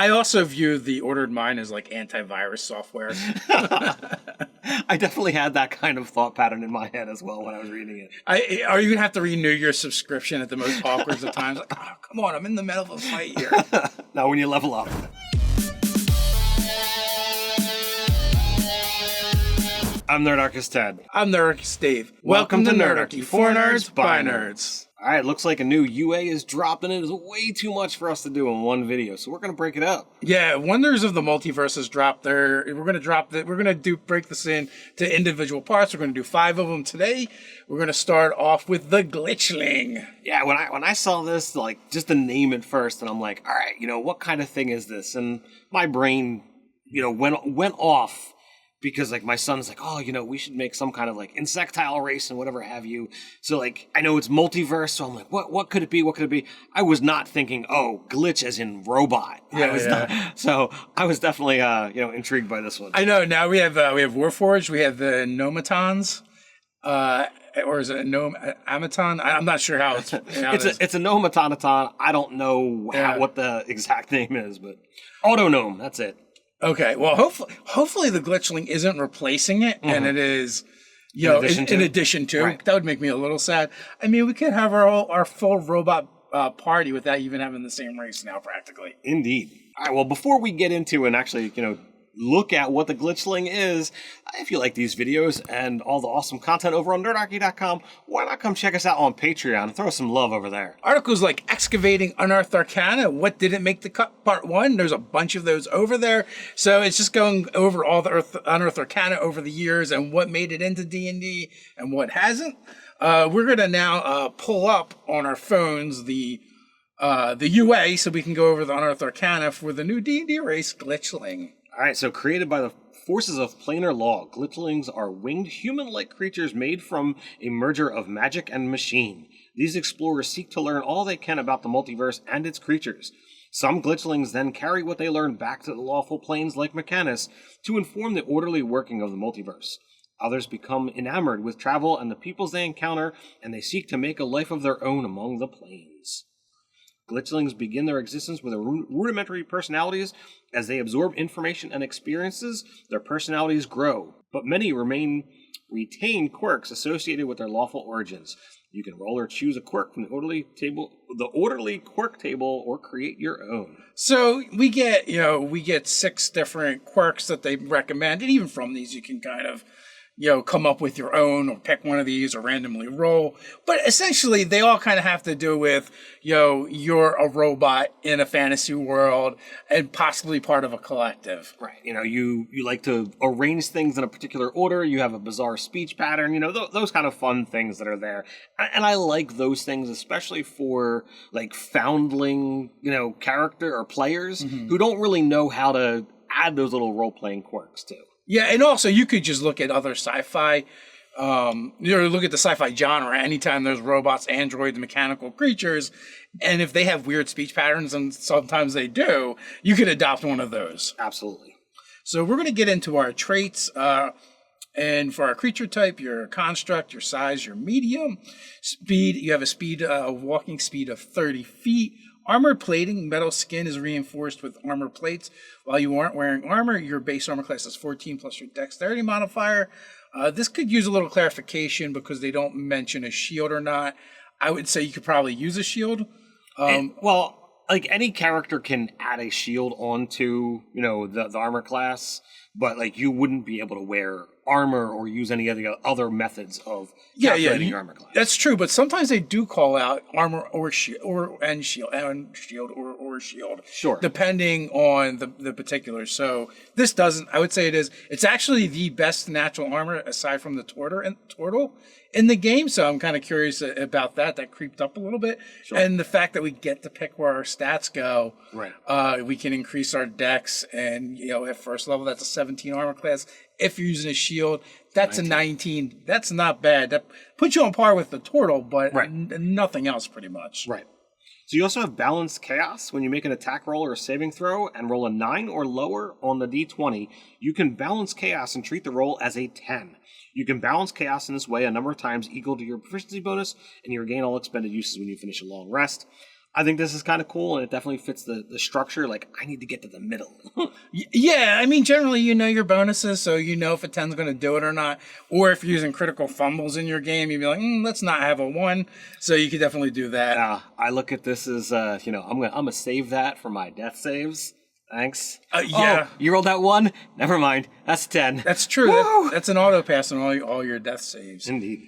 I also view the ordered mine as like antivirus software. I definitely had that kind of thought pattern in my head as well when I was reading it. Are you gonna have to renew your subscription at the most awkward of times? Like, oh, come on, I'm in the middle of a fight here. Now, when you level up. I'm Nerdarchy Ted. I'm Nerdarchy Dave. Welcome to Nerdarchy, for nerds, by nerds. All right, looks like a new UA is dropped, and it is way too much for us to do in one video, so we're going to break it up. Yeah, Wonders of the Multiverse has dropped there. We're going to break this in to individual parts. We're going to do 5 of them today. We're going to start off with the Glitchling. Yeah, when I saw this, like, just the name at first, and I'm like, all right, what kind of thing is this? And my brain, went off. Because, like, my son's like, oh, we should make some kind of, like, insectile race and whatever have you. So, like, I know it's multiverse, so I'm like, what could it be? What could it be? I was not thinking, oh, glitch as in robot. So, I was definitely, intrigued by this one. I know. Now we have Warforged. We have the Nomatons. Or is it a Nomaton? I'm not sure how it's... It's a Nomatonaton. I don't know what the exact name is, but... Autognome, that's it. Okay, well, hopefully the Glitchling isn't replacing it, and it is, in addition to. Right. That would make me a little sad. I mean, we could have our full robot party without even having the same race now, practically. Indeed. All right, well, before we get into and actually, look at what the Glitchling is, if you like these videos and all the awesome content over on Nerdarchy.com, why not come check us out on Patreon and throw some love over there? Articles like Excavating Unearthed Arcana, What Didn't Make the Cut, Part 1, there's a bunch of those over there. So it's just going over all the Unearthed Arcana over the years and what made it into D&D and what hasn't. We're going to now pull up on our phones the UA so we can go over the Unearthed Arcana for the new D&D race, Glitchling. All right, so created by the forces of planar law, glitchlings are winged human-like creatures made from a merger of magic and machine. These explorers seek to learn all they can about the multiverse and its creatures. Some glitchlings then carry what they learn back to the lawful planes like Mechanus to inform the orderly working of the multiverse. Others become enamored with travel and the peoples they encounter, and they seek to make a life of their own among the planes. Glitchlings begin their existence with rudimentary personalities. As they absorb information and experiences, their personalities grow, but many retain quirks associated with their lawful origins. You can roll or choose a quirk from the orderly quirk table, or create your own. So we get 6 different quirks that they recommend, and even from these you can kind of come up with your own or pick one of these or randomly roll. But essentially, they all kind of have to do with, you're a robot in a fantasy world and possibly part of a collective. Right. You like to arrange things in a particular order. You have a bizarre speech pattern, those kind of fun things that are there. And I like those things, especially for like foundling, character or players who don't really know how to add those little role-playing quirks too. Yeah, and also you could just look at other sci-fi, look at the sci-fi genre. Anytime there's robots, androids, mechanical creatures, and if they have weird speech patterns, and sometimes they do, you could adopt one of those. Absolutely. So we're going to get into our traits, and for our creature type, your construct, your size, your medium, speed. You have a walking speed of 30 feet. Armor plating, metal skin is reinforced with armor plates. While you aren't wearing armor, your base armor class is 14 plus your dexterity modifier. This could use a little clarification because they don't mention a shield or not. I would say you could probably use a shield. Like any character can add a shield onto, the armor class, but like you wouldn't be able to wear armor or use any of the other methods of calculating armor class. That's true, but sometimes they do call out armor or shield or shield. Sure. Depending on the particulars. So this doesn't. I would say it is. It's actually the best natural armor aside from the turtle in the game. So I'm kind of curious about that. That creeped up a little bit, sure. And the fact that we get to pick where our stats go. Right. We can increase our dex, and at first level that's a 17 armor class. If you're using a shield, that's 19. A 19. That's not bad. That puts you on par with the turtle, but nothing else pretty much. Right. So you also have Balanced Chaos. When you make an attack roll or a saving throw and roll a 9 or lower on the d20, you can balance Chaos and treat the roll as a 10. You can balance Chaos in this way a number of times equal to your proficiency bonus, and you regain all expended uses when you finish a long rest. I think this is kind of cool, and it definitely fits the structure. Like, I need to get to the middle. Yeah, I mean, generally, you know your bonuses, so you know if a 10's going to do it or not. Or if you're using critical fumbles in your game, you'd be like, let's not have a 1. So you could definitely do that. I look at this as, I'm gonna save that for my death saves. Thanks. Yeah. Oh, you rolled that 1? Never mind. That's 10. That's true. That's an auto pass on all your death saves. Indeed.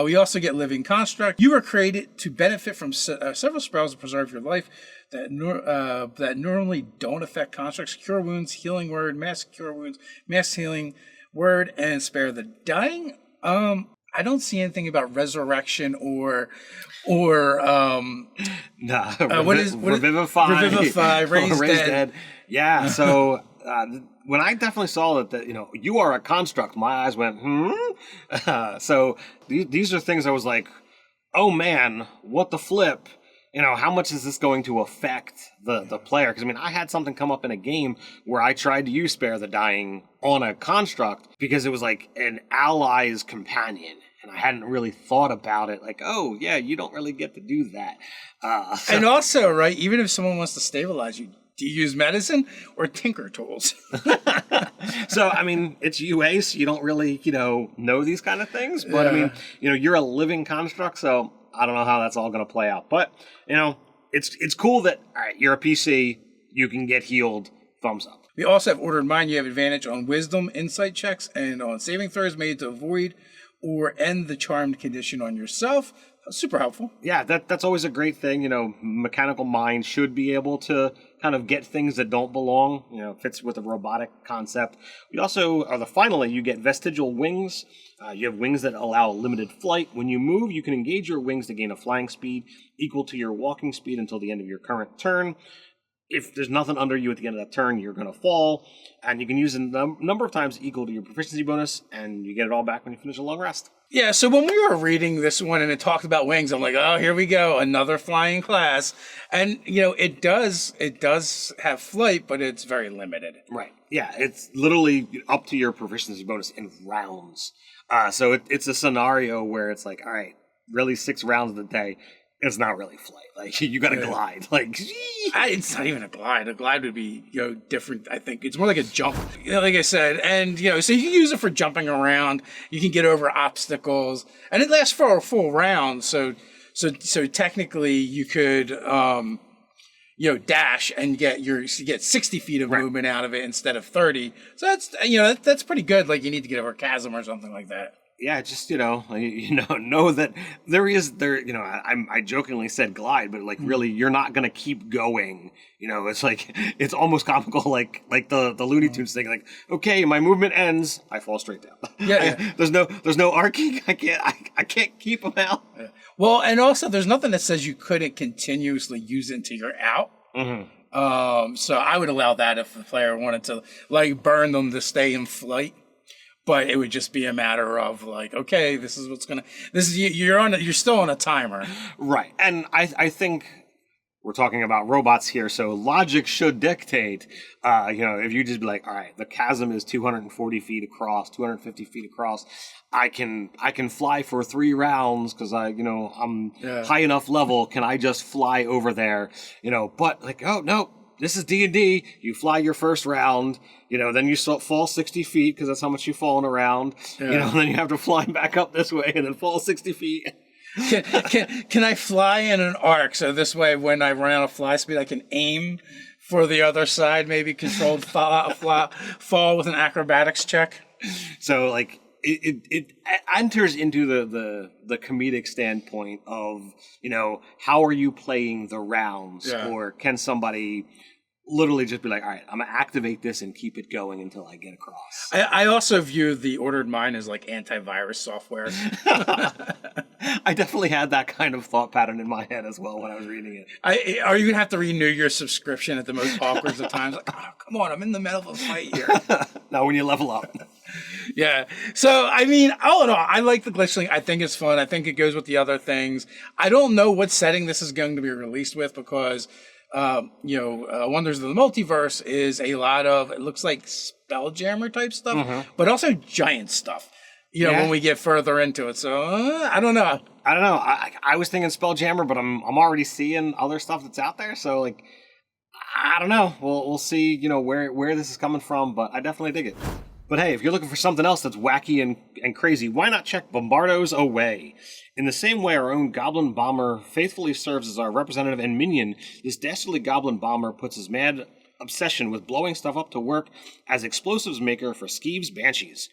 We also get Living Construct. You were created to benefit from several spells to preserve your life that normally don't affect constructs. Cure Wounds, Healing Word, Mass Cure Wounds, Mass Healing Word, and Spare the Dying. I don't see anything about Resurrection or Revivify. Revivify, Raise Dead. Yeah, so when I definitely saw that you are a construct, my eyes went, so these are things I was like, oh man, what the flip? How much is this going to affect the player? Because, I had something come up in a game where I tried to use Spare the Dying on a construct because it was like an ally's companion. And I hadn't really thought about it. Like, oh, yeah, you don't really get to do that. And also, right, even if someone wants to stabilize you, do you use medicine or tinker tools? So, it's UA, so you don't really, know these kind of things. But, you're a living construct, so I don't know how that's all going to play out. But, it's cool that, all right, you're a PC, you can get healed, thumbs up. We also have Ordered Mind. You have advantage on Wisdom, Insight checks, and on saving throws made to avoid or end the charmed condition on yourself. Super helpful. Yeah, that's always a great thing. Mechanical mind should be able to kind of get things that don't belong. Fits with the robotic concept. We also, finally, you get Vestigial Wings. You have wings that allow limited flight. When you move, you can engage your wings to gain a flying speed equal to your walking speed until the end of your current turn. If there's nothing under you at the end of that turn, you're going to fall. And you can use a number of times equal to your proficiency bonus, and you get it all back when you finish a long rest. Yeah, so when we were reading this one and it talked about wings, I'm like, oh, here we go, another flying class. And, it does have flight, but it's very limited. Right. Yeah, it's literally up to your proficiency bonus in rounds. So it's a scenario where it's like, all right, really 6 rounds of the day. It's not really flight. Like, you got to glide. Like, it's not even a glide. A glide would be, different. I think it's more like a jump. Like I said, and so you can use it for jumping around. You can get over obstacles, and it lasts for a full round. So technically, you could, dash and get 60 feet of movement out of it instead of 30. So that's pretty good. Like, you need to get over a chasm or something like that. Yeah, just know that I jokingly said glide, but like really, you're not gonna keep going. It's like it's almost comical, like the Looney Tunes thing. Like, okay, my movement ends, I fall straight down. Yeah. There's no arcing. I can't keep them out. Yeah. Well, and also there's nothing that says you couldn't continuously use it until you're out. Mm-hmm. So I would allow that if the player wanted to like burn them to stay in flight. But it would just be a matter of like, okay, you're still on a timer. Right. And I think we're talking about robots here, so logic should dictate, if you just be like, all right, the chasm is 240 feet across, 250 feet across, I can fly for 3 rounds because I'm high enough level, can I just fly over there? But like, oh no, this is D&D, you fly your first round, then you fall 60 feet because that's how much you've fallen around, then you have to fly back up this way and then fall 60 feet. Can I fly in an arc so this way when I run out of fly speed I can aim for the other side, maybe controlled fall with an acrobatics check? So like it enters into the comedic standpoint of how are you playing the rounds, or can somebody literally just be like, all right, I'm gonna activate this and keep it going until I get across. I also view the Ordered Mind as like antivirus software. I definitely had that kind of thought pattern in my head as well when I was reading it. Are you gonna have to renew your subscription at the most awkward of times? Like, oh, come on, I'm in the middle of a fight here. No, when you level up. Yeah. So, all in all, I like the Glitchling. I think it's fun. I think it goes with the other things. I don't know what setting this is going to be released with because, Wonders of the Multiverse is a lot of, it looks like Spelljammer type stuff, but also giant stuff, when we get further into it. So, I don't know. I don't know. I was thinking Spelljammer, but I'm already seeing other stuff that's out there. So like, I don't know. We'll see. You know where this is coming from, but I definitely dig it. But hey, if you're looking for something else that's wacky and crazy, why not check Bombardo's Away? In the same way our own Goblin Bomber faithfully serves as our representative and minion, this dastardly Goblin Bomber puts his mad obsession with blowing stuff up to work as explosives maker for Skeeve's Banshees.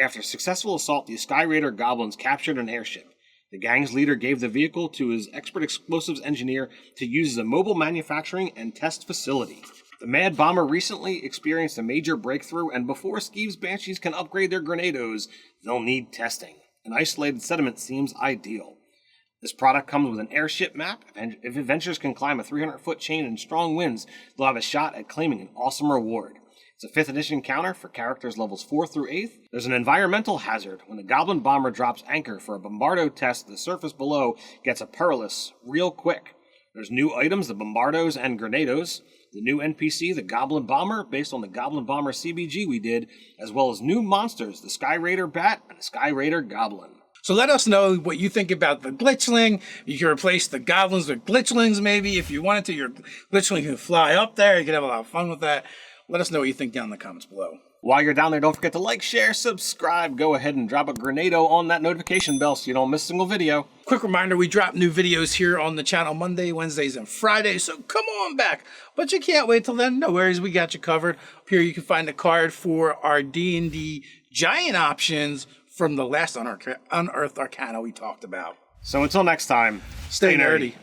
After a successful assault, the Sky Raider goblins captured an airship. The gang's leader gave the vehicle to his expert explosives engineer to use as a mobile manufacturing and test facility. The Mad Bomber recently experienced a major breakthrough, and before Skeeve's Banshees can upgrade their Grenados, they'll need testing. An isolated sediment seems ideal. This product comes with an airship map. If adventurers can climb a 300-foot chain in strong winds, they'll have a shot at claiming an awesome reward. It's a 5th edition counter for characters levels 4 through 8th. There's an environmental hazard. When the Goblin Bomber drops anchor for a Bombardo test, the surface below gets a perilous real quick. There's new items, the Bombardos and Grenados. The new NPC, the Goblin Bomber, based on the Goblin Bomber CBG we did, as well as new monsters, the Sky Raider Bat and the Sky Raider Goblin. So let us know what you think about the Glitchling. You can replace the goblins with Glitchlings maybe. If you wanted to, your Glitchling can fly up there. You can have a lot of fun with that. Let us know what you think down in the comments below. While you're down there, don't forget to like, share, subscribe. Go ahead and drop a Grenado on that notification bell so you don't miss a single video. Quick reminder, we drop new videos here on the channel Monday, Wednesdays, and Fridays, so come on back. But you can't wait till then. No worries, we got you covered. Up here you can find the card for our D&D giant options from the last Unearthed Arcana we talked about. So until next time, Stay nerdy.